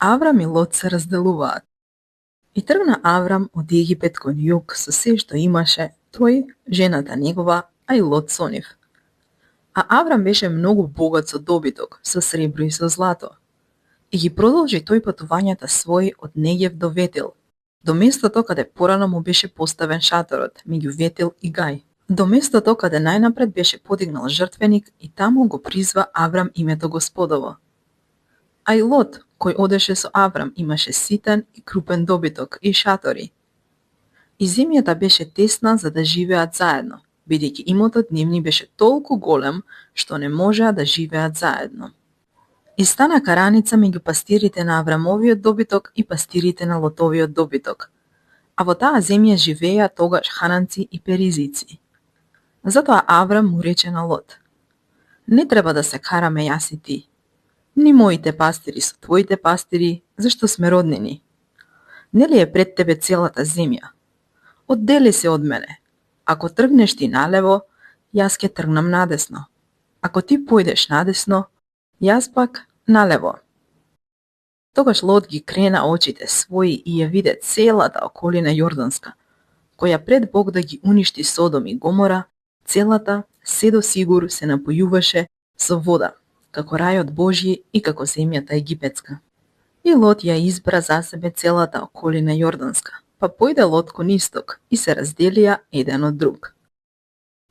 Аврам и Лот се разделуваат. И тргна Аврам од Египет кон југ со се што имаше, тој, жената негова, а и Лот со нив. А Аврам беше многу богат со добиток, со сребро и со злато. И ги продолжи тој патувањата своји од Негев до Ветел, до местото каде порано му беше поставен шаторот, меѓу Ветел и Гај, до местото каде најнапред беше подигнал жртвеник и таму го призва Аврам името Господово. А и Лот, кој одеше со Аврам, имаше ситен и крупен добиток и шатори. И земјата беше тесна за да живеат заедно, бидејќи имотот нивни беше толку голем што не можеа да живеат заедно. И стана караница меѓу пастирите на Аврамовиот добиток и пастирите на Лотовиот добиток. А во таа земја живееа тогаш хананци и перизици. Затоа Аврам му рече на Лот: не треба да се караме јас и ти. Ни моите пастири со твоите пастири, зашто сме роднини. Нели е пред тебе целата земја? Оддели се од мене. Ако тргнеш ти налево, јас ќе тргнам надесно. Ако ти појдеш надесно, јас пак налево. Тогаш Лот ги крена очите своји и ја виде целата околина Јорданска, која пред Бог да ги уништи Содом и Гомора, целата, се до Сигур се напојуваше со вода, како рајот Божји и како земјата египетска. И Лот ја избра за себе целата околина Јорданска, па појде Лот кон исток и се разделија еден од друг.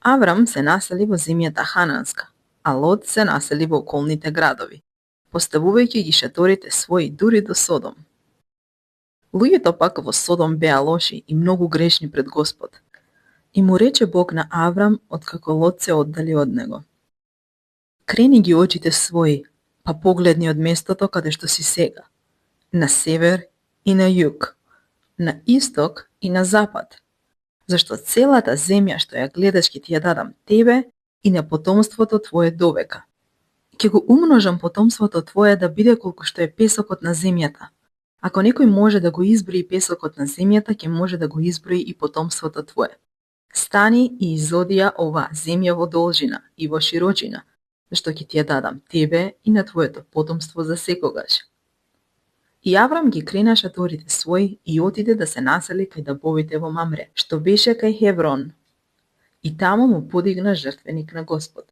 Аврам се насели во земјата Хананска, а Лот се насели во околните градови, поставувајќи ги шаторите своји дури до Содом. Луѓето пак во Содом беа лоши и многу грешни пред Господ. И му рече Бог на Аврам откако Лот се оддали од него: крени ги очите своји, па погледни од местото каде што си сега, на север и на југ, на исток и на запад, зашто целата земја што ја гледаш ќе ти ја дадам тебе и на потомството твое довека. Ќе го умножам потомството твое да биде колку што е песокот на земјата. Ако некој може да го изброи песокот на земјата, ќе може да го изброи и потомството твое. Стани и изодија оваа земја во должина и во широчина, зашто ќе ти ја дадам тебе и на твоето потомство за секогаш. И Аврам ги крена шаторите своји и отиде да се насели кај дабовите во Мамре, што беше кај Хеврон. И таму му подигна жртвеник на Господ.